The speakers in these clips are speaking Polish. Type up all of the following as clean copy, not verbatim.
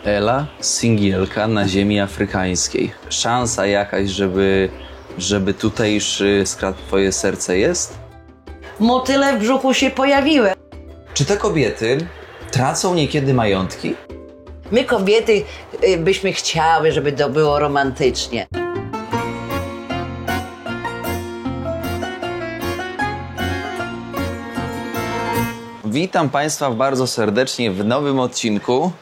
Ela, singielka na ziemi afrykańskiej. Szansa jakaś, żeby tutejszy skradł twoje serce jest? Motyle w brzuchu się pojawiły. Czy te kobiety tracą niekiedy majątki? My kobiety byśmy chciały, żeby to było romantycznie. Witam Państwa bardzo serdecznie w nowym odcinku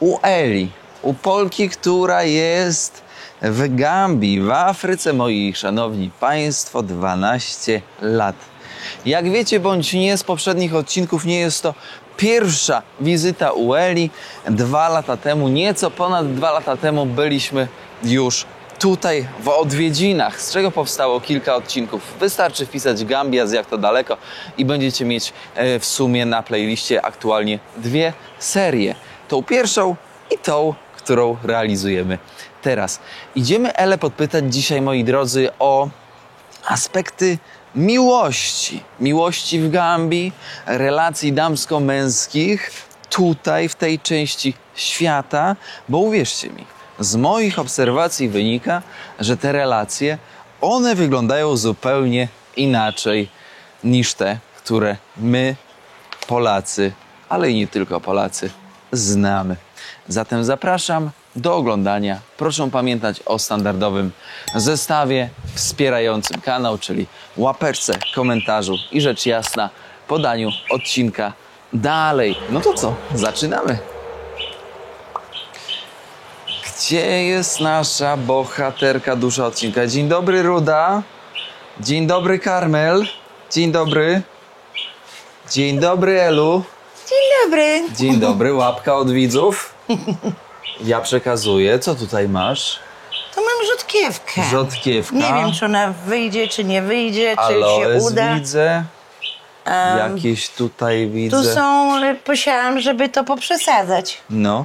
u Eli, u Polki, która jest w Gambii, w Afryce, moi szanowni Państwo, 12 lat. Jak wiecie bądź nie z poprzednich odcinków, nie jest to pierwsza wizyta u Eli. 2 lata temu, nieco ponad 2 lata temu byliśmy już tutaj w odwiedzinach, z czego powstało kilka odcinków. Wystarczy wpisać Gambia, z jak to daleko i będziecie mieć w sumie na playliście aktualnie 2 serie. Tą pierwszą i tą, którą realizujemy teraz. Idziemy Elę podpytać dzisiaj, moi drodzy, o aspekty miłości. Miłości w Gambii, relacji damsko-męskich tutaj, w tej części świata, bo uwierzcie mi, z moich obserwacji wynika, że te relacje, one wyglądają zupełnie inaczej niż te, które my, Polacy, ale i nie tylko Polacy, znamy. Zatem zapraszam do oglądania. Proszę pamiętać o standardowym zestawie wspierającym kanał, czyli łapeczce, komentarzu i rzecz jasna podaniu odcinka dalej. No to co? Zaczynamy. Gdzie jest nasza bohaterka, dusza odcinka? Dzień dobry, Ruda. Dzień dobry, Karmel. Dzień dobry. Dzień dobry, Elu. Dzień dobry. Dzień dobry, łapka od widzów. Ja przekazuję. Co tutaj masz? To mam rzodkiewkę. Rzodkiewka. Nie wiem, czy ona wyjdzie, czy nie wyjdzie, czy się Aloes uda. widzę. Jakieś tutaj widzę. Tu są, posiałam, żeby to poprzesadzać. No.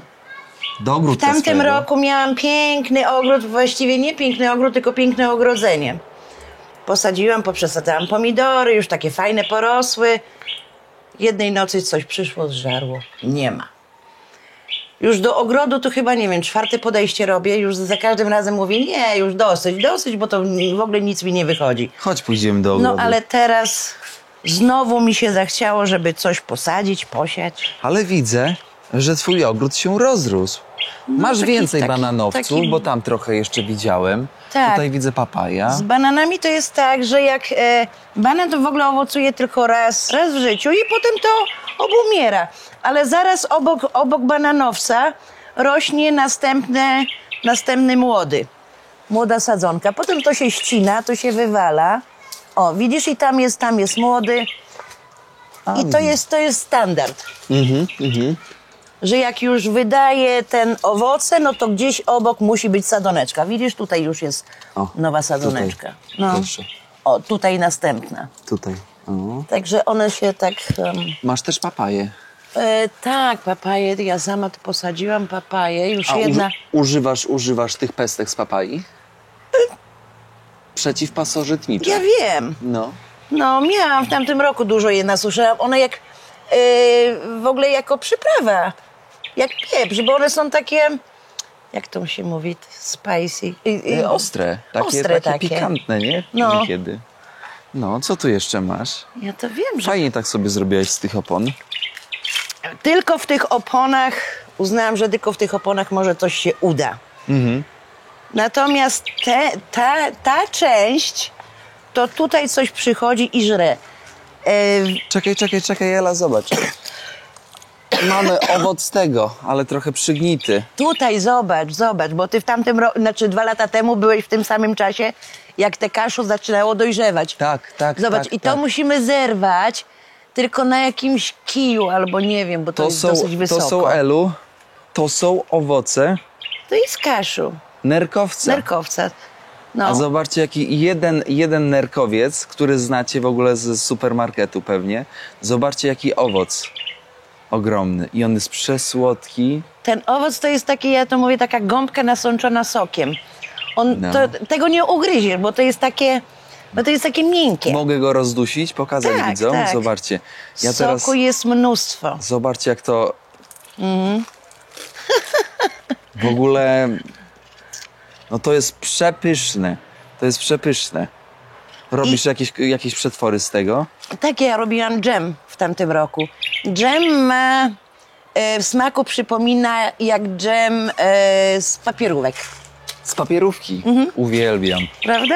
Do ogród W tamtym teskiego. roku miałam piękny ogród, właściwie nie piękny ogród, tylko piękne ogrodzenie. Posadziłam, poprzesadzałam pomidory, już takie fajne porosły. Jednej nocy coś przyszło, zżarło. Nie ma. Już do ogrodu to chyba, nie wiem, 4. podejście robię. Już za każdym razem mówię, nie, już dosyć, bo to w ogóle nic mi nie wychodzi. Chodź, pójdziemy do ogrodu. No ale teraz znowu mi się zachciało, żeby coś posadzić, posiać. Ale widzę, że twój ogród się rozrósł. Masz taki- więcej taki- bananowców, taki- bo tam trochę jeszcze widziałem. Tak. Tutaj widzę papaja. Z bananami to jest tak, że jak banan to w ogóle owocuje tylko raz w życiu i potem to obumiera. Ale zaraz obok bananowca rośnie następny młoda sadzonka. Potem to się ścina, to się wywala. O, widzisz, i tam jest młody. I to jest standard. Że jak już wydaje ten owoce, no to gdzieś obok musi być sadzoneczka. Widzisz, tutaj już jest nowa sadzoneczka. Tutaj. No. Proszę. O, tutaj następna. Tutaj. O. Także one się tak... Masz też papaję. tak, papaję, ja sama to posadziłam papaję, już jedna... Używasz tych pestek z papai? Przeciwpasożytnicze. Ja wiem. No. No, miałam w tamtym roku dużo je nasuszałam. One jak w ogóle jako przyprawa, jak pieprz, bo one są takie, jak to się mówi, spicy. Ostre. Takie pikantne, nie? No. Niekiedy. No, co tu jeszcze masz? Ja to wiem, że Fajnie tak sobie zrobiłaś z tych opon. tylko w tych oponach, uznałam, że tylko w tych oponach może coś się uda. Natomiast ta część, to tutaj coś przychodzi i żre. Czekaj, Ela, zobacz. Mamy owoc tego, ale trochę przygnity. Tutaj zobacz, bo ty w tamtym roku, znaczy 2 lata temu byłeś w tym samym czasie, jak te kaszu zaczynało dojrzewać. Tak. Zobacz, i to tak. musimy zerwać tylko na jakimś kiju, albo nie wiem, bo to jest dosyć wysoko. To są, Elu, to są owoce To jest kaszu, nerkowca. No. A zobaczcie, jaki jeden nerkowiec, który znacie w ogóle z supermarketu pewnie. Zobaczcie, jaki owoc ogromny. I on jest przesłodki. Ten owoc to jest taki, ja to mówię, taka gąbka nasączona sokiem. No. Tego nie ugryziesz, bo to jest takie miękkie. Mogę go rozdusić, pokazać Tak, widzom. tak. Zobaczcie. Soku jest mnóstwo. Zobaczcie, jak to W ogóle, no to jest przepyszne. To jest przepyszne. Robisz jakieś przetwory z tego? Tak, ja robiłam dżem w tamtym roku. Dżem ma w smaku przypomina jak dżem z papierówek. Z papierówki. Uwielbiam. Prawda?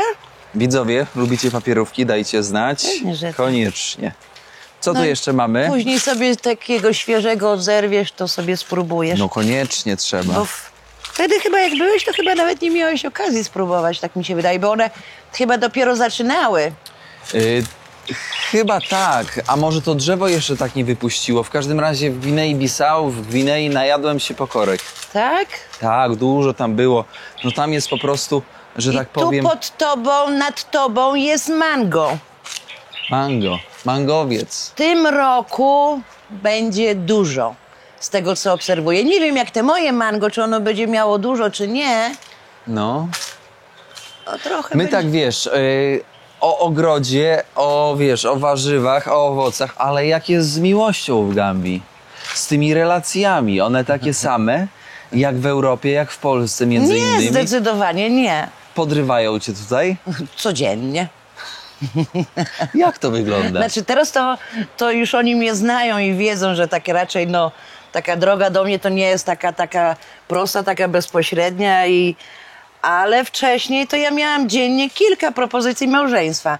Widzowie, lubicie papierówki? Dajcie znać. Pewnie, że tak. Koniecznie. Co tu jeszcze mamy? Później sobie takiego świeżego zerwiesz, to sobie spróbujesz. No koniecznie trzeba. Bo wtedy chyba jak byłeś, to chyba nawet nie miałeś okazji spróbować, tak mi się wydaje, bo one chyba dopiero zaczynały. Chyba tak, a może to drzewo jeszcze tak nie wypuściło. W każdym razie w Gwinei-Bissau, w Gwinei najadłem się pokorek. Tak? Tak, dużo tam było. No tam jest po prostu, że tak powiem, Tu pod tobą, nad tobą jest mango. mangowiec. W tym roku będzie dużo, z tego co obserwuję. Nie wiem jak te moje mango, czy ono będzie miało dużo, czy nie. No. O, trochę My będzie. tak wiesz, o ogrodzie, o warzywach, o owocach, ale jak jest z miłością w Gambii? Z tymi relacjami, one takie same jak w Europie, jak w Polsce między Nie, innymi. zdecydowanie nie. Podrywają cię tutaj? Codziennie. Jak to wygląda? Znaczy teraz to już oni mnie znają i wiedzą, że takie raczej taka droga do mnie to nie jest taka prosta, taka bezpośrednia ale wcześniej to ja miałam dziennie kilka propozycji małżeństwa.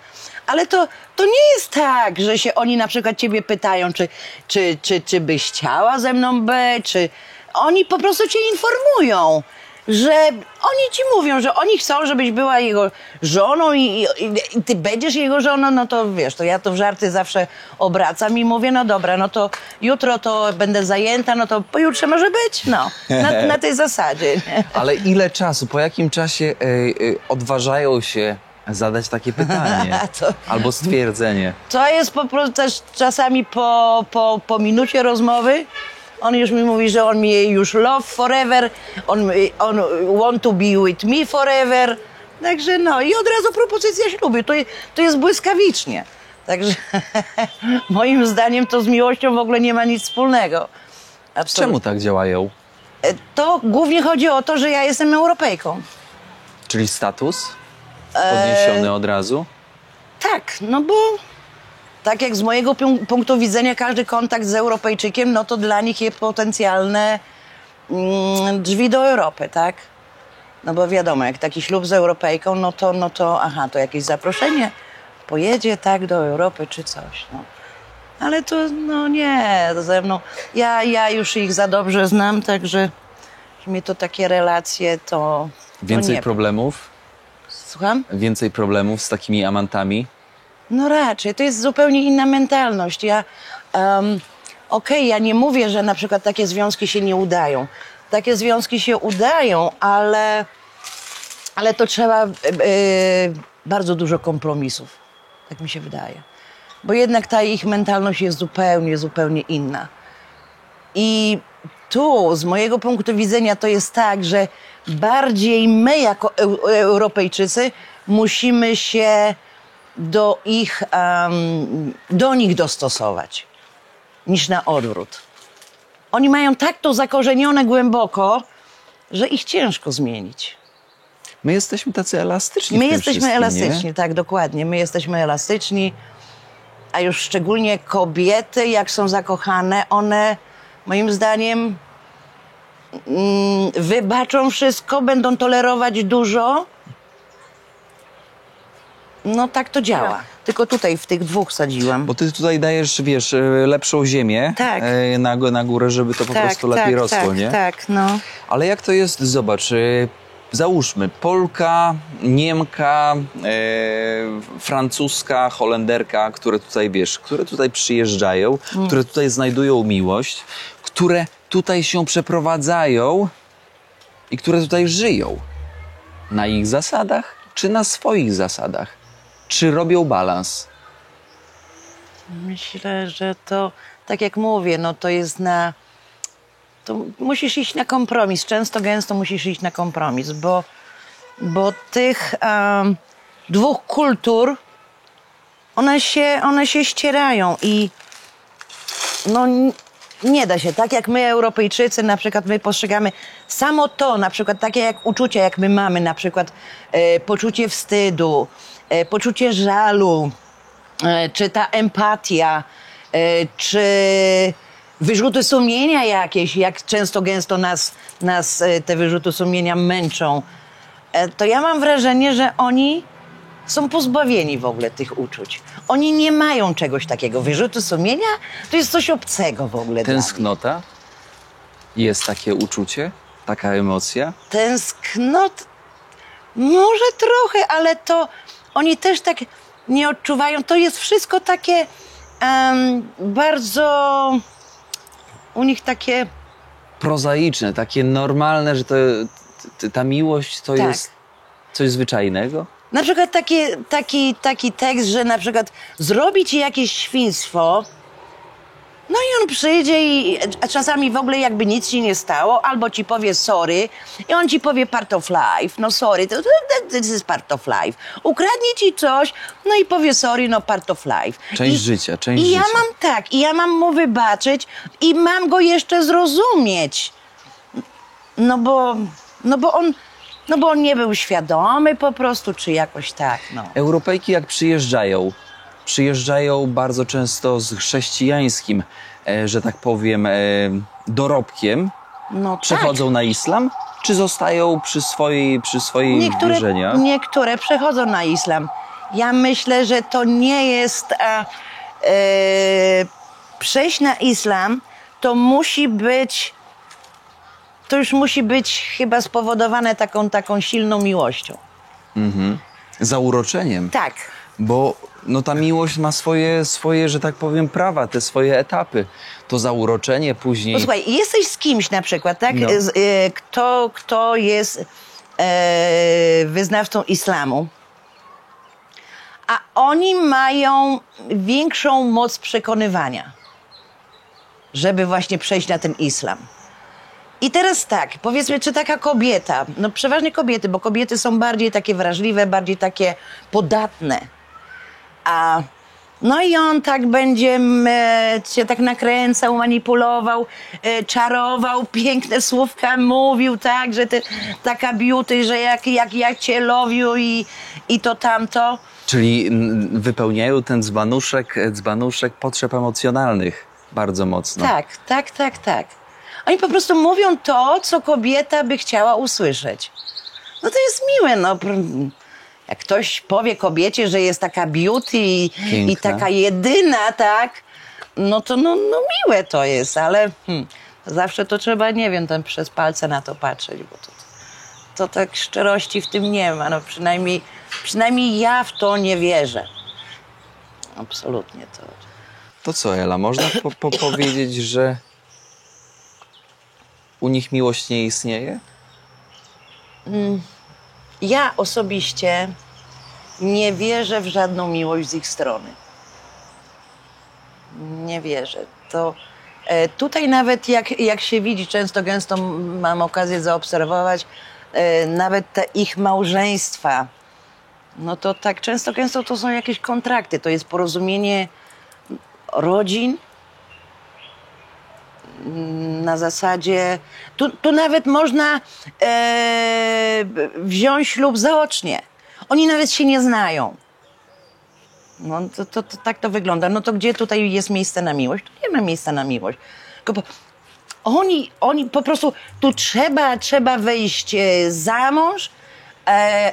Ale to nie jest tak, że się oni na przykład ciebie pytają, czy byś chciała ze mną być, czy oni po prostu cię informują, że oni ci mówią, że oni chcą, żebyś była jego żoną i ty będziesz jego żoną, no to wiesz, to ja to w żarty zawsze obracam i mówię, no dobra, no to jutro to będę zajęta, no to pojutrze może być, no, na tej zasadzie. Nie? Ale ile czasu, po jakim czasie odważają się zadać takie pytanie? Albo stwierdzenie? To jest po prostu też czasami po minucie rozmowy. On już mi mówi, że on mnie już love forever, on want to be with me forever. Także no i od razu propozycja ślubu. To jest błyskawicznie. Także moim zdaniem to z miłością w ogóle nie ma nic wspólnego. Absolutnie. Czemu tak działają? To głównie chodzi o to, że ja jestem Europejką. Czyli status podniesiony od razu? Tak, no bo tak jak z mojego punktu widzenia każdy kontakt z Europejczykiem, no to dla nich jest potencjalne drzwi do Europy, tak? No bo wiadomo, jak taki ślub z Europejką, no to aha, to jakieś zaproszenie, pojedzie tak do Europy czy coś, no. Ale to, no nie, to ze mną, ja już ich za dobrze znam, także że mi to takie relacje, to Więcej nie. problemów? Słucham? Więcej problemów z takimi amantami? No raczej, to jest zupełnie inna mentalność. Okej, ja nie mówię, że na przykład takie związki się nie udają. Takie związki się udają, ale to trzeba bardzo dużo kompromisów. Tak mi się wydaje. Bo jednak ta ich mentalność jest zupełnie inna. I tu, z mojego punktu widzenia, to jest tak, że bardziej my jako Europejczycy musimy się do nich dostosować, niż na odwrót. Oni mają tak to zakorzenione głęboko, że ich ciężko zmienić. My jesteśmy tacy elastyczni w My tym jesteśmy wszystkim, elastyczni, nie? tak, dokładnie. My jesteśmy elastyczni, a już szczególnie kobiety, jak są zakochane, one moim zdaniem wybaczą wszystko, będą tolerować dużo. No tak to działa. Tylko tutaj w tych dwóch sadziłam. Bo ty tutaj dajesz, wiesz, lepszą ziemię Tak. na górę, żeby to po prostu lepiej rosło, nie? Tak, no. Ale jak to jest, zobacz, załóżmy, Polka, Niemka, Francuska, Holenderka, które tutaj, wiesz, które tutaj przyjeżdżają, które tutaj znajdują miłość, które tutaj się przeprowadzają i które tutaj żyją. Na ich zasadach, czy na swoich zasadach? Czy robią balans? Myślę, że to, tak jak mówię, no to jest to musisz iść na kompromis. Często, gęsto musisz iść na kompromis, bo tych dwóch kultur, one się ścierają i no nie da się. Tak jak my, Europejczycy, na przykład my postrzegamy samo to, na przykład takie jak uczucia, jak my mamy, na przykład poczucie wstydu, poczucie żalu, czy ta empatia, czy wyrzuty sumienia jakieś, jak często gęsto nas te wyrzuty sumienia męczą, to ja mam wrażenie, że oni są pozbawieni w ogóle tych uczuć. Oni nie mają czegoś takiego. Wyrzuty sumienia to jest coś obcego w ogóle dla nich. Tęsknota? Jest takie uczucie? Taka emocja? Tęsknot? Może trochę, ale to oni też tak nie odczuwają. To jest wszystko takie bardzo u nich takie... Prozaiczne, takie normalne, że ta miłość to Tak. jest coś zwyczajnego? Na przykład taki tekst, że na przykład zrobi ci jakieś świństwo, no i on przyjdzie a czasami w ogóle jakby nic ci nie stało, albo ci powie sorry i on ci powie part of life, no sorry, this is part of life. Ukradnie ci coś, no i powie sorry, no part of life. Część życia, część I ja życia. mam tak, i ja mam mu wybaczyć i mam go jeszcze zrozumieć. No bo on nie był świadomy po prostu, czy jakoś tak, no. Europejki jak przyjeżdżają bardzo często z chrześcijańskim, że tak powiem, dorobkiem. No Przechodzą na islam, czy zostają przy swoich wierzeniach? Niektóre przechodzą na islam. Ja myślę, że to nie jest... przejść na islam to już musi być chyba spowodowane taką silną miłością. Zauroczeniem. Tak. Bo no, ta miłość ma swoje, że tak powiem, prawa, te swoje etapy. To zauroczenie później... Posłuchaj, jesteś z kimś na przykład, tak? No. Kto jest wyznawcą islamu, a oni mają większą moc przekonywania, żeby właśnie przejść na ten islam. I teraz tak, powiedzmy, czy taka kobieta, no przeważnie kobiety, bo kobiety są bardziej takie wrażliwe, bardziej takie podatne. No i on tak będzie się tak nakręcał, manipulował, czarował, piękne słówka mówił, tak, że taka beauty, że jak ja cię lowiu i to tamto. Czyli wypełniają ten dzbanuszek potrzeb emocjonalnych bardzo mocno. Tak. Oni po prostu mówią to, co kobieta by chciała usłyszeć. No to jest miłe, no. Jak ktoś powie kobiecie, że jest taka beauty i taka jedyna, tak, no to no miłe to jest, ale zawsze to trzeba, nie wiem, przez palce na to patrzeć, bo to tak szczerości w tym nie ma. No przynajmniej ja w to nie wierzę. Absolutnie to. To co, Ela, można powiedzieć, że u nich miłość nie istnieje? Ja osobiście nie wierzę w żadną miłość z ich strony. Nie wierzę. To tutaj nawet jak się widzi, gęsto mam okazję zaobserwować, nawet te ich małżeństwa, no to tak gęsto to są jakieś kontrakty, to jest porozumienie rodzin na zasadzie, tu nawet można wziąć ślub zaocznie. Oni nawet się nie znają. No to tak to wygląda. No to gdzie tutaj jest miejsce na miłość? Tu nie ma miejsca na miłość. Oni po prostu, tu trzeba wyjść za mąż,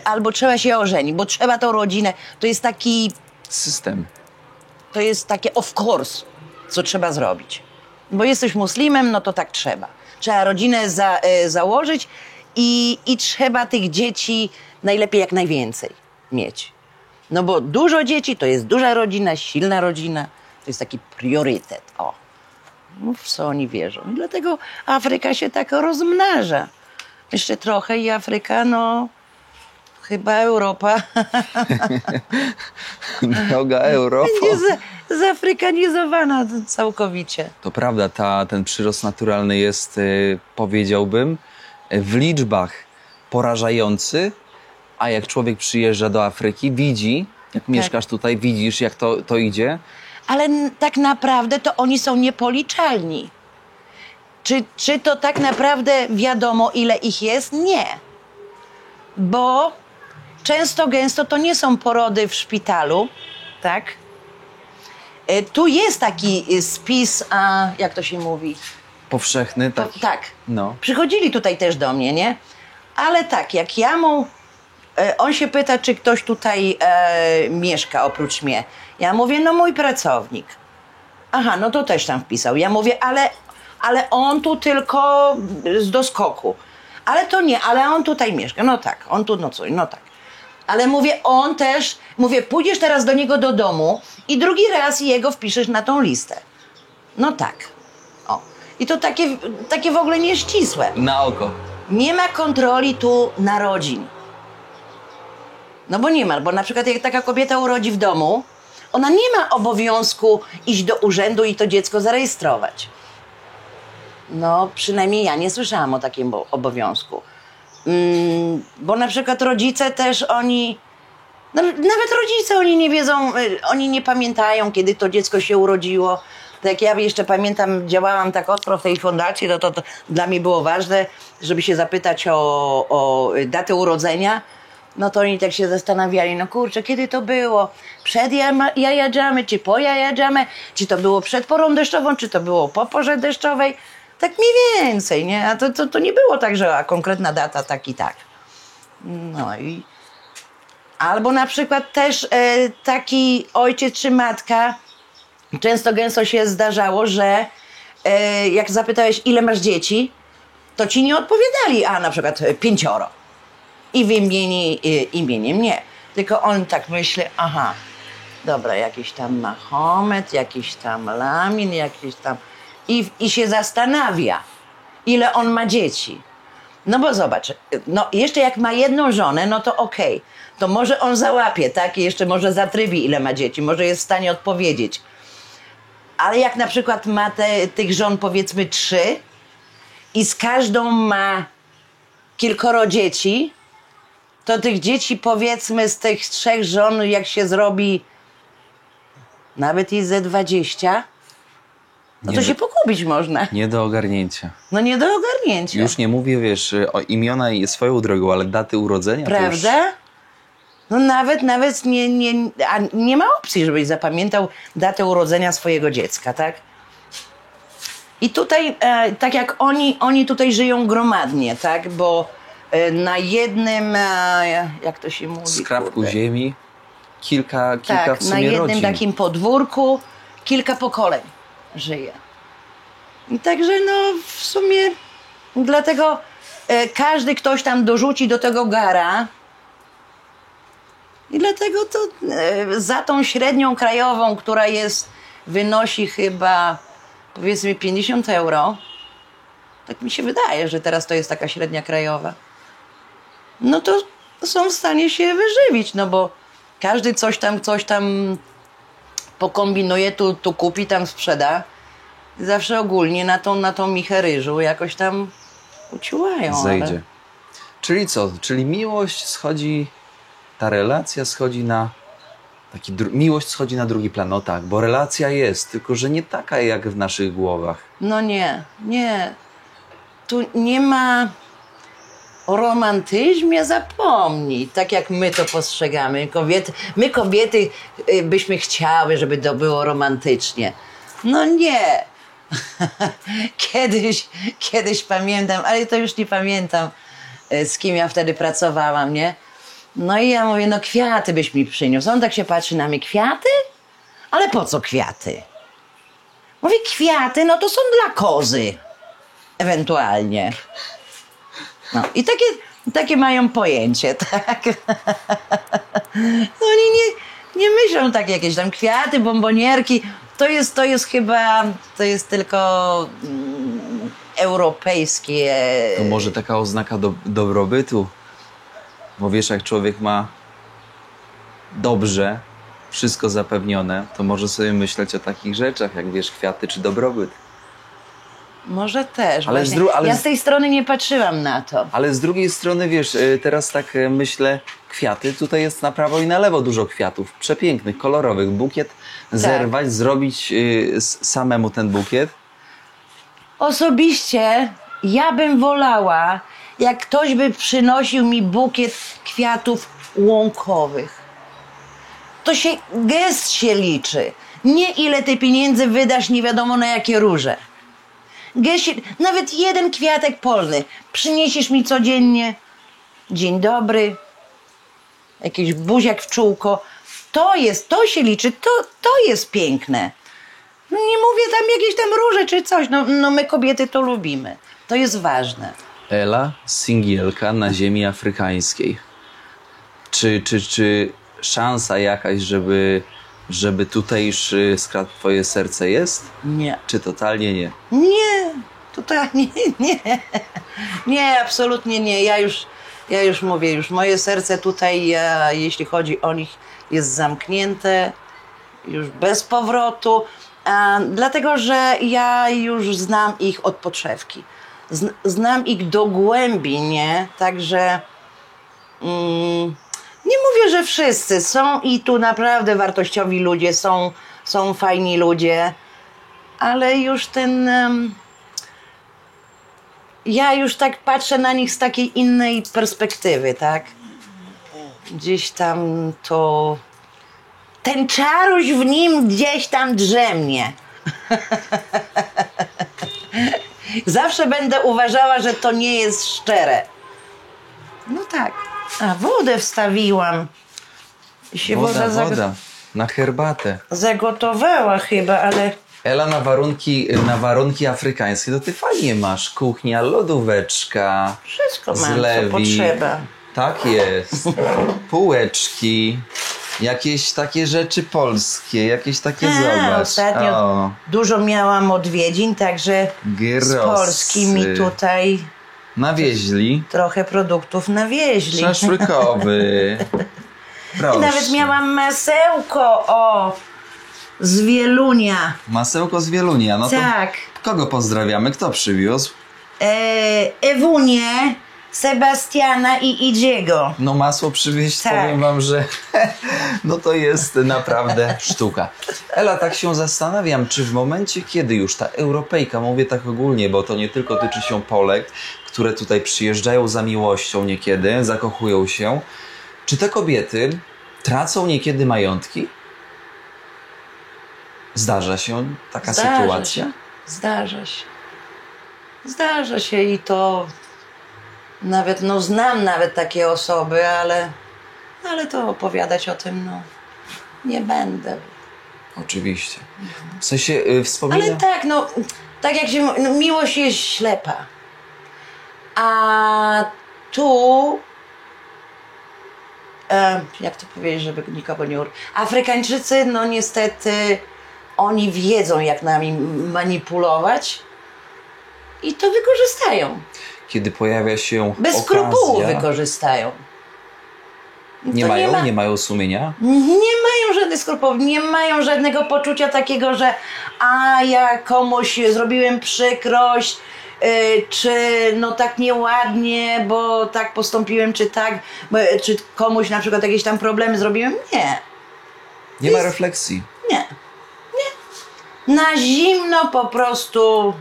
albo trzeba się ożenić, bo trzeba tą rodzinę. To jest taki... System. To jest takie of course, co trzeba zrobić. Bo jesteś muslimem, no to tak trzeba. Trzeba rodzinę założyć i trzeba tych dzieci najlepiej jak najwięcej mieć. No bo dużo dzieci to jest duża rodzina, silna rodzina. To jest taki priorytet. O, w co oni wierzą. I dlatego Afryka się tak rozmnaża. Jeszcze trochę i Afryka, no... Chyba Europa. Droga Europa. Będzie zafrykanizowana całkowicie. To prawda, ten przyrost naturalny jest, powiedziałbym, w liczbach porażający, a jak człowiek przyjeżdża do Afryki, widzi, jak mieszkasz tutaj, widzisz, jak to idzie. Ale tak naprawdę to oni są niepoliczalni. czy to tak naprawdę wiadomo, ile ich jest? Nie. Bo często, gęsto to nie są porody w szpitalu, tak? Tu jest taki spis, jak to się mówi? Powszechny, tak. Tak. No. Przychodzili tutaj też do mnie, nie? Ale tak, jak ja mu... On się pyta, czy ktoś tutaj mieszka oprócz mnie. Ja mówię, no mój pracownik. Aha, no to też tam wpisał. Ja mówię, ale on tu tylko z doskoku. Ale to nie, ale on tutaj mieszka. No tak, on tu nocuje, no tak. Ale mówię, on też, mówię, pójdziesz teraz do niego do domu i drugi raz jego wpiszesz na tą listę. No tak. O. I to takie w ogóle nieścisłe. Na oko. Nie ma kontroli tu narodzin. No bo nie ma, bo na przykład jak taka kobieta urodzi w domu, ona nie ma obowiązku iść do urzędu i to dziecko zarejestrować. No przynajmniej ja nie słyszałam o takim obowiązku. Bo na przykład rodzice też oni, no, nawet rodzice oni nie wiedzą, oni nie pamiętają, kiedy to dziecko się urodziło. Tak jak ja jeszcze pamiętam, działałam tak ostro w tej fundacji, to dla mnie było ważne, żeby się zapytać o datę urodzenia. No to oni tak się zastanawiali, no kurczę, kiedy to było? Przed jajadżamy, czy po jajadżamy? Czy to było przed porą deszczową, czy to było po porze deszczowej? Tak mniej więcej, nie? A to nie było tak, że konkretna data tak i tak. No i... Albo na przykład też taki ojciec czy matka, często gęsto się zdarzało, że jak zapytałeś, ile masz dzieci, to ci nie odpowiadali, a na przykład 5. I wymieni imieniem nie. Tylko on tak myśli, aha, dobra, jakiś tam Mahomet, jakiś tam Lamin, jakiś tam... I się zastanawia, ile on ma dzieci. No bo zobacz, no jeszcze jak ma jedną żonę, no to okej. To może on załapie, tak? I jeszcze może zatrybi, ile ma dzieci. Może jest w stanie odpowiedzieć. Ale jak na przykład ma tych żon powiedzmy 3 i z każdą ma kilkoro dzieci, to tych dzieci powiedzmy z tych 3 żon, jak się zrobi nawet i ze 20, no to się pogubić można. Nie do ogarnięcia. No nie do ogarnięcia. Już nie mówię, wiesz, o imiona i swoją drogą, ale daty urodzenia. Prawda? No nawet nie ma opcji, żebyś zapamiętał datę urodzenia swojego dziecka, tak? I tutaj, tak jak oni tutaj żyją gromadnie, tak? Bo na jednym, jak to się mówi? Skrawku ziemi, kilka tak, w sumie na jednym rodzin. takim podwórku kilka pokoleń żyje. I także no w sumie dlatego każdy ktoś tam dorzuci do tego gara i dlatego to za tą średnią krajową, która wynosi chyba powiedzmy 50 €, tak mi się wydaje, że teraz to jest taka średnia krajowa, no to są w stanie się wyżywić, no bo każdy coś tam pokombinuje, tu kupi, tam sprzeda. Zawsze ogólnie na tą michę ryżu jakoś tam uciłają. Zejdzie. Ale... Czyli co? Czyli miłość schodzi, ta relacja schodzi na miłość schodzi na drugi plan, no tak, bo relacja jest, tylko że nie taka jak w naszych głowach. No nie. Tu nie ma o romantyzmie, zapomnij, tak jak my to postrzegamy. My kobiety byśmy chciały, żeby to było romantycznie. No nie. Kiedyś pamiętam, ale to już nie pamiętam, z kim ja wtedy pracowałam, nie? No i ja mówię, no kwiaty byś mi przyniósł. On tak się patrzy na mnie, kwiaty? Ale po co kwiaty? Mówię, kwiaty, no to są dla kozy. Ewentualnie. No i takie mają pojęcie, tak? No oni nie myślą tak jakieś tam kwiaty, bombonierki. To jest chyba, to jest tylko europejskie. To może taka oznaka dobrobytu. Bo wiesz, jak człowiek ma dobrze, wszystko zapewnione, to może sobie myśleć o takich rzeczach, jak wiesz, kwiaty czy dobrobyt. Może też. Ale ja z tej strony nie patrzyłam na to. Ale z drugiej strony, wiesz, teraz tak myślę, kwiaty, tutaj jest na prawo i na lewo dużo kwiatów. Przepięknych, kolorowych. Bukiet zerwać, zrobić samemu ten bukiet. Osobiście ja bym wolała, jak ktoś by przynosił mi bukiet kwiatów łąkowych. To się, gest się liczy. Nie ile ty pieniędzy wydasz nie wiadomo na jakie róże. Gest się, nawet jeden kwiatek polny przyniesiesz mi codziennie. Dzień dobry. Jakiś buziak w czółko. To się liczy, to jest piękne. No nie mówię tam jakieś tam róże czy coś. No my kobiety to lubimy. To jest ważne. Ela, singielka na ziemi afrykańskiej. Czy szansa jakaś, żeby tutejszy skradł twoje serce jest? Nie. Czy totalnie nie? Nie. Totalnie nie. Nie, absolutnie nie. Ja już mówię, już moje serce tutaj, jeśli chodzi o nich, jest zamknięte. Już bez powrotu. Dlatego, że ja już znam ich od podszewki. Znam ich do głębi, nie? Także nie mówię, że wszyscy są i tu naprawdę wartościowi ludzie, są fajni ludzie, ale już ja już tak patrzę na nich z takiej innej perspektywy, tak? Gdzieś tam to... Ten czaruś w nim gdzieś tam drzemnie. Zawsze będę uważała, że to nie jest szczere. No tak. A wodę wstawiłam. I się Woda. Na herbatę. zagotowała chyba, ale... Ela, na warunki afrykańskie to ty fajnie masz. Kuchnia, lodóweczka, Wszystko mam, co zlewi. potrzeba. Tak jest. Półeczki. Jakieś takie rzeczy polskie, jakieś takie zobacz. Ostatnio dużo miałam odwiedzin, także z Gyrosy. Polski mi tutaj Nawieźli. trochę produktów nawieźli. Szaszłykowy. Proszę. I nawet miałam masełko, z Wielunia. Masełko z Wielunia. No Tak. to kogo pozdrawiamy? Kto przywiózł? Ewunię, Sebastiana i Idziego. No masło przywieźć, Tak. powiem wam, że no to jest naprawdę sztuka. Ela, tak się zastanawiam, czy w momencie, kiedy już ta Europejka, mówię tak ogólnie, bo to nie tylko tyczy się Polek, które tutaj przyjeżdżają za miłością niekiedy, zakochują się, czy te kobiety tracą niekiedy majątki? Zdarza się taka sytuacja? Się. Zdarza się i to nawet, znam nawet takie osoby, ale to opowiadać o tym, nie będę. Oczywiście. W sensie wspomina... Ale tak, tak jak się mówi, miłość jest ślepa. A tu, jak to powiedzieć, żeby nikogo nie Afrykańczycy, niestety, oni wiedzą, jak nami manipulować i to wykorzystają. Kiedy pojawia się Bez okazja, skrupułów wykorzystają. Nie mają sumienia? Nie mają żadnych skrupułów, nie mają żadnego poczucia takiego, że ja komuś zrobiłem przykrość, czy tak nieładnie, bo tak postąpiłem, czy tak, czy komuś na przykład jakieś tam problemy zrobiłem. Nie. Nie ma refleksji. Nie. Na zimno po prostu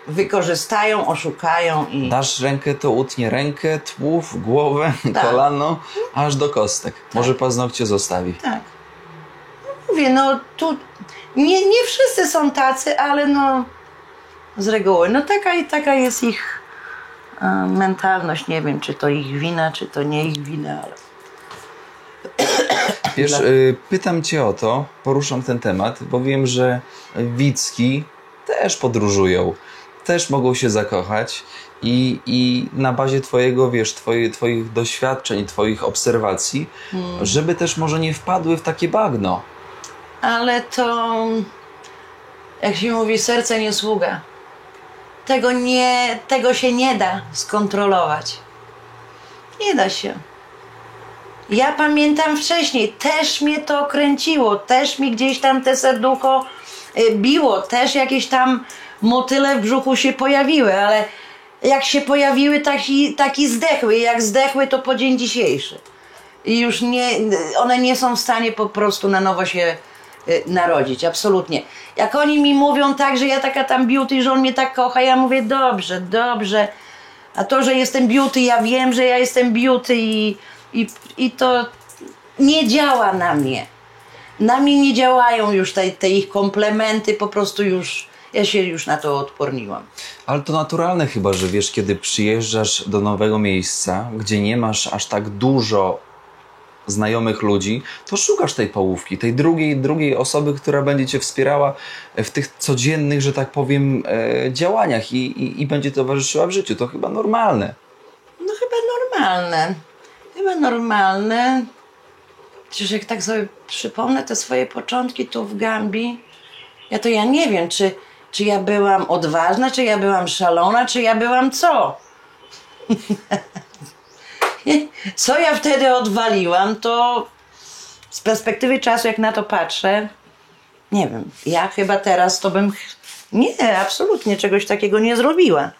wykorzystają, oszukają i... Dasz rękę, to utnie rękę, tłów, głowę, Tak. kolano, aż do kostek. Może paznokcie zostawi. Tak. Mówię, tu nie wszyscy są tacy, ale z reguły. Taka jest ich mentalność. Nie wiem, czy to ich wina, czy to nie ich wina, ale... Wiesz, pytam cię o to, poruszam ten temat, bo wiem, że Wicki też podróżują, też mogą się zakochać i na bazie twojego, twoich doświadczeń, twoich obserwacji, żeby też może nie wpadły w takie bagno. Ale to, jak się mówi, serce nie sługa. Tego się nie da skontrolować. Nie da się. Ja pamiętam wcześniej, też mnie to kręciło, też mi gdzieś tam te serducho biło, też jakieś tam motyle w brzuchu się pojawiły, ale jak się pojawiły, taki zdechły. Jak zdechły, to po dzień dzisiejszy. I już one nie są w stanie po prostu na nowo się narodzić, absolutnie. Jak oni mi mówią tak, że ja taka tam beauty, że on mnie tak kocha, ja mówię dobrze, dobrze. A to, że jestem beauty, ja wiem, że ja jestem beauty i to nie działa na mnie. Na mnie nie działają już te ich komplementy, po prostu już, ja się już na to odporniłam. Ale to naturalne chyba, że wiesz, kiedy przyjeżdżasz do nowego miejsca, gdzie nie masz aż tak dużo znajomych ludzi, to szukasz tej połówki, tej drugiej osoby, która będzie cię wspierała w tych codziennych, że tak powiem, działaniach i będzie towarzyszyła w życiu. To chyba normalne. No chyba normalne. Chyba normalne. Przecież jak tak sobie przypomnę te swoje początki tu w Gambii, ja nie wiem, czy ja byłam odważna, czy ja byłam szalona, czy ja byłam co? Co ja wtedy odwaliłam, to z perspektywy czasu, jak na to patrzę, nie wiem, ja chyba teraz to bym... Nie, absolutnie czegoś takiego nie zrobiła.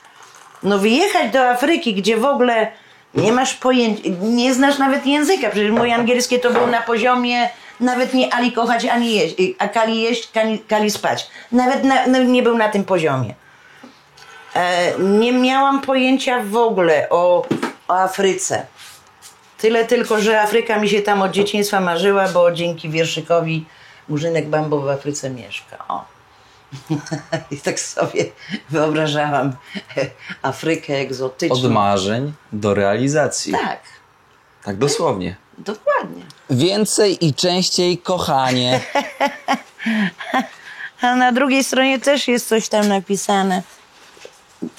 No wyjechać do Afryki, gdzie w ogóle nie masz pojęcia, nie znasz nawet języka, przecież mój angielski to był na poziomie nawet nie ali kochać, ani jeść, a kali jeść, kali spać. Nawet nie był na tym poziomie. Nie miałam pojęcia w ogóle o Afryce. Tyle tylko, że Afryka mi się tam od dzieciństwa marzyła, bo dzięki wierszykowi Murzynek Bambo w Afryce mieszka. O. I tak sobie wyobrażałam Afrykę egzotyczną. Od marzeń do realizacji. Tak, Tak dosłownie. dokładnie. Więcej i częściej, kochanie. A na drugiej stronie też jest coś tam napisane.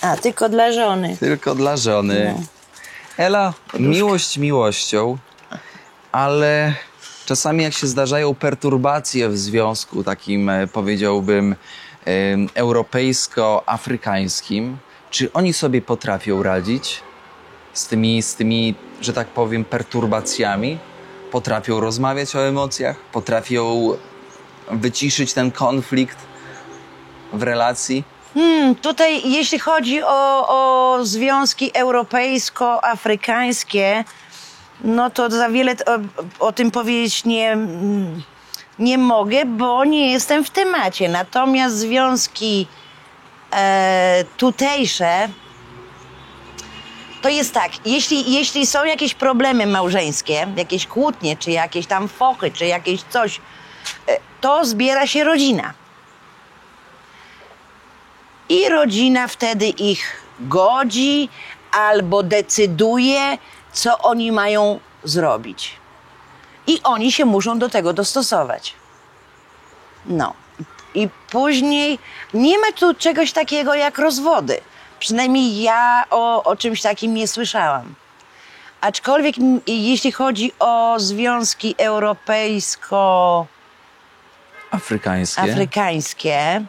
A, tylko dla żony. Tylko dla żony. No. Ela, miłość miłością, ale czasami jak się zdarzają perturbacje w związku takim, powiedziałbym, europejsko-afrykańskim, czy oni sobie potrafią radzić z tymi, że tak powiem, perturbacjami? Potrafią rozmawiać o emocjach? Potrafią wyciszyć ten konflikt w relacji? Tutaj jeśli chodzi o związki europejsko-afrykańskie, no to za wiele o tym powiedzieć nie mogę, bo nie jestem w temacie. Natomiast związki tutejsze, to jest tak, jeśli są jakieś problemy małżeńskie, jakieś kłótnie, czy jakieś tam fochy, czy jakieś coś, to zbiera się rodzina. I rodzina wtedy ich godzi albo decyduje, co oni mają zrobić. I oni się muszą do tego dostosować. No. I później nie ma tu czegoś takiego jak rozwody. Przynajmniej ja o czymś takim nie słyszałam. Aczkolwiek jeśli chodzi o związki europejsko-afrykańskie,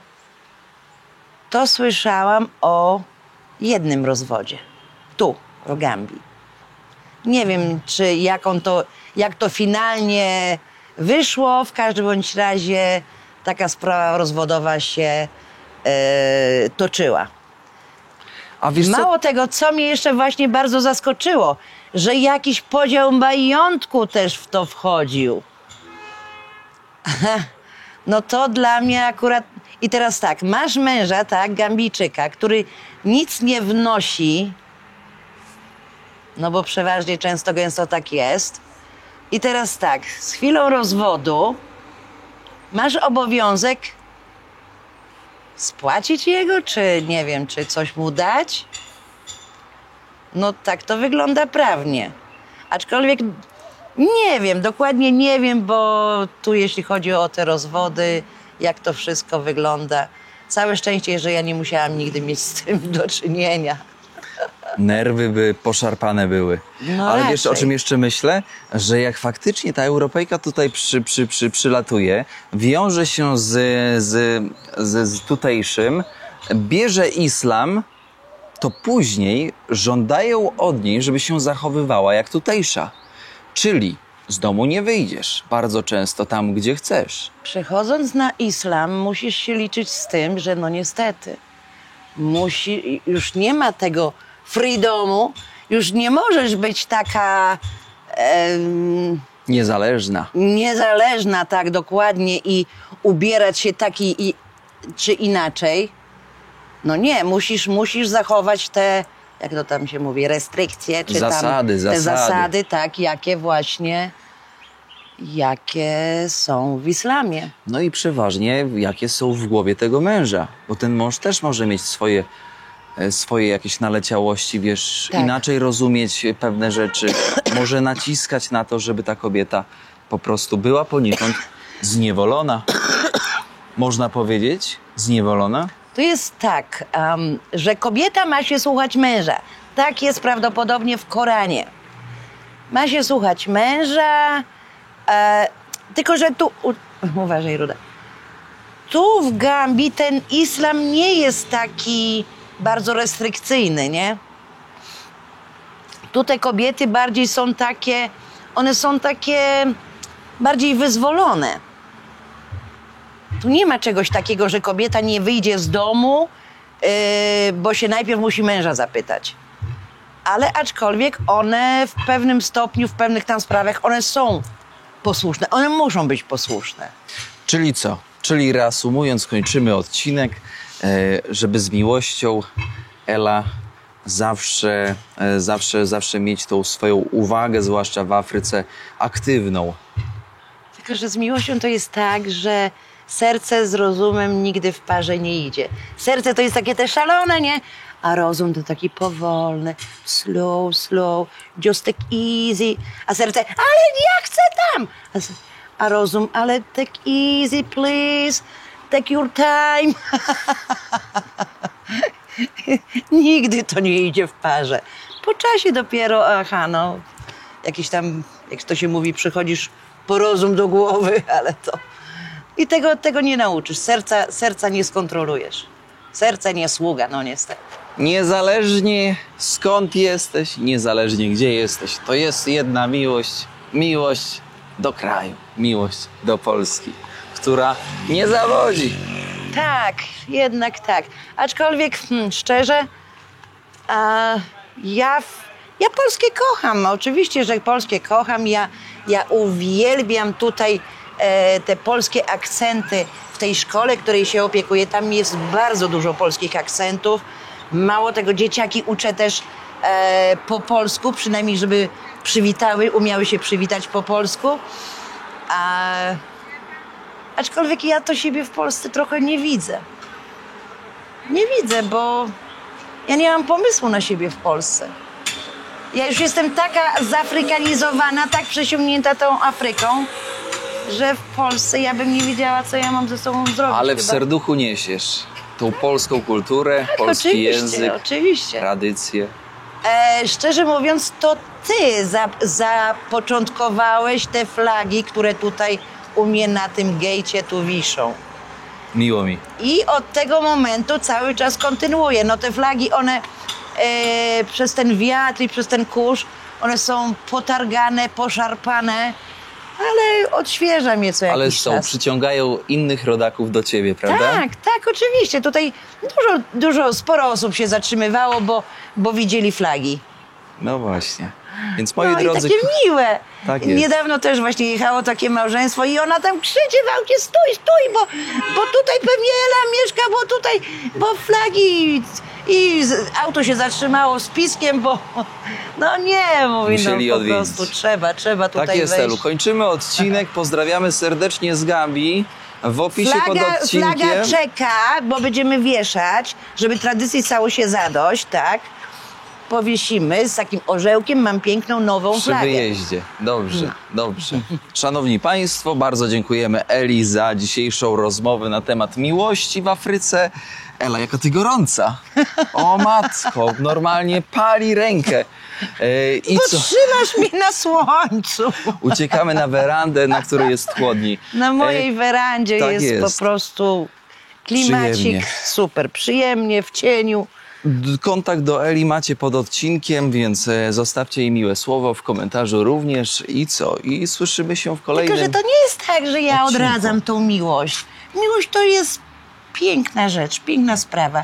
to słyszałam o jednym rozwodzie. Tu, w Gambii. Nie wiem, jak to finalnie wyszło. W każdym bądź razie taka sprawa rozwodowa się toczyła. A wiesz co? Mało tego, co mnie jeszcze właśnie bardzo zaskoczyło, że jakiś podział majątku też w to wchodził. No to dla mnie akurat... I teraz tak, masz męża, tak, Gambijczyka, który nic nie wnosi, no bo przeważnie często gęsto tak jest. I teraz tak, z chwilą rozwodu masz obowiązek spłacić jego, czy nie wiem, czy coś mu dać? No tak to wygląda prawnie. Aczkolwiek nie wiem, dokładnie nie wiem, bo tu jeśli chodzi o te rozwody, jak to wszystko wygląda. Całe szczęście, że ja nie musiałam nigdy mieć z tym do czynienia. Nerwy by poszarpane były. No ale wiesz, o raczej. czym jeszcze myślę? Że jak faktycznie ta Europejka tutaj przylatuje, wiąże się z tutejszym, bierze islam, to później żądają od niej, żeby się zachowywała jak tutejsza. Czyli z domu nie wyjdziesz bardzo często tam, gdzie chcesz. Przechodząc na islam, musisz się liczyć z tym, że no niestety, już nie ma tego freedomu, już nie możesz być taka Niezależna. Niezależna, tak dokładnie, i ubierać się czy inaczej. No nie, musisz zachować te, jak to tam się mówi, restrykcje, czy Zasady, te zasady. zasady, tak, jakie są w islamie. No i przeważnie jakie są w głowie tego męża, bo ten mąż też może mieć swoje jakieś naleciałości, wiesz, Tak. inaczej rozumieć pewne rzeczy, może naciskać na to, żeby ta kobieta po prostu była poniekąd zniewolona. Można powiedzieć? Zniewolona? To jest tak, że kobieta ma się słuchać męża. Tak jest prawdopodobnie w Koranie. Ma się słuchać męża, tylko że tu... Uważaj, Ruda. Tu w Gambii ten islam nie jest taki bardzo restrykcyjny, nie? Tu te kobiety bardziej są takie... One są takie bardziej wyzwolone. Tu nie ma czegoś takiego, że kobieta nie wyjdzie z domu, bo się najpierw musi męża zapytać. Ale aczkolwiek one w pewnym stopniu, w pewnych tam sprawach, one są posłuszne. One muszą być posłuszne. Czyli co? Czyli reasumując, kończymy odcinek, żeby z miłością Ela zawsze mieć tą swoją uwagę, zwłaszcza w Afryce, aktywną. Tylko że z miłością to jest tak, że serce z rozumem nigdy w parze nie idzie. Serce to jest takie te szalone, nie? A rozum to taki powolny, slow, just take easy. A serce, ale ja chcę tam! A rozum, ale take easy, please, take your time. Nigdy to nie idzie w parze. Po czasie dopiero, jakiś tam, jak to się mówi, przychodzisz po rozum do głowy, ale to... I tego nie nauczysz. Serca nie skontrolujesz. Serce nie sługa, no niestety. Niezależnie skąd jesteś, niezależnie gdzie jesteś, to jest jedna miłość. Miłość do kraju, miłość do Polski, która nie zawodzi. Tak, jednak tak. Aczkolwiek, szczerze, ja Polskę kocham. Oczywiście, że Polskę kocham. Ja uwielbiam tutaj te polskie akcenty w tej szkole, której się opiekuję. Tam jest bardzo dużo polskich akcentów. Mało tego, dzieciaki uczę też po polsku, przynajmniej żeby umiały się przywitać po polsku. Aczkolwiek ja to siebie w Polsce trochę nie widzę. Nie widzę, bo ja nie mam pomysłu na siebie w Polsce. Ja już jestem taka zafrykanizowana, tak przesiągnięta tą Afryką, że w Polsce ja bym nie wiedziała, co ja mam ze sobą zrobić. Ale w chyba. serduchu niesiesz tą polską kulturę, Tak, polski język, oczywiście. tradycję. Szczerze mówiąc, to ty zapoczątkowałeś te flagi, które tutaj u mnie na tym gejcie tu wiszą. Miło mi. I od tego momentu cały czas kontynuuję. No te flagi, one przez ten wiatr i przez ten kurz, one są potargane, poszarpane, ale odświeża mnie co Ale jakiś czas. przyciągają innych rodaków do ciebie, prawda? Tak, oczywiście. Tutaj sporo osób się zatrzymywało, bo widzieli flagi. No właśnie. Więc moi No drodzy... i takie miłe. Tak jest. Niedawno też właśnie jechało takie małżeństwo i ona tam krzyczy w aucie, stój, bo tutaj pewnie Ela mieszka, bo flagi i auto się zatrzymało z piskiem, bo no nie, mówi, Musieli no po odwiedzić. prostu trzeba tutaj Tak jest, wejść. Elu. Kończymy odcinek. Pozdrawiamy serdecznie z Gambii. W opisie pod odcinkiem... Flaga czeka, bo będziemy wieszać, żeby tradycji stało się zadość, tak? Powiesimy z takim orzełkiem, mam piękną nową Przy flagę. wyjeździe. Dobrze. Szanowni Państwo, bardzo dziękujemy Eli za dzisiejszą rozmowę na temat miłości w Afryce. Ela, jaka ty gorąca. O matko, normalnie pali rękę. I Bo co? trzymasz mnie na słońcu. Uciekamy na werandę, na której jest chłodniej. Na mojej werandzie tak jest jest. po prostu klimacik Przyjemnie. super, przyjemnie, w cieniu. Kontakt do Eli macie pod odcinkiem, więc zostawcie jej miłe słowo w komentarzu również. I co? I słyszymy się w kolejnym... Tylko, że to nie jest tak, że ja odcinku. odradzam tą miłość. Miłość to jest piękna rzecz, piękna sprawa.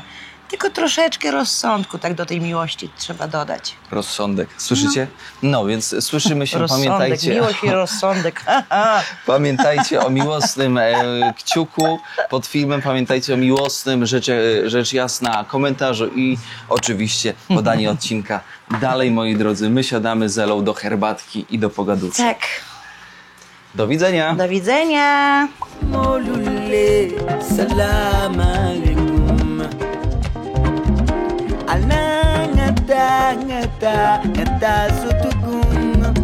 Tylko troszeczkę rozsądku tak do tej miłości trzeba dodać. Rozsądek. Słyszycie? No, więc słyszymy się, Rozsądek, pamiętajcie. miłość i rozsądek. Pamiętajcie o miłosnym kciuku pod filmem, pamiętajcie o miłosnym, rzecz jasna, komentarzu i oczywiście podanie odcinka. Dalej, moi drodzy, my siadamy z Elą do herbatki i do pogadówki. Tak. Do widzenia. Do widzenia. Molule, salam alaikum. Ala ngata sutukun.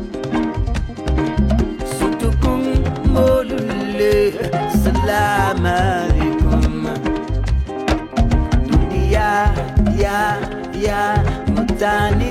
Sutukun molule, salam alaikum. Dunia, ya, mutani.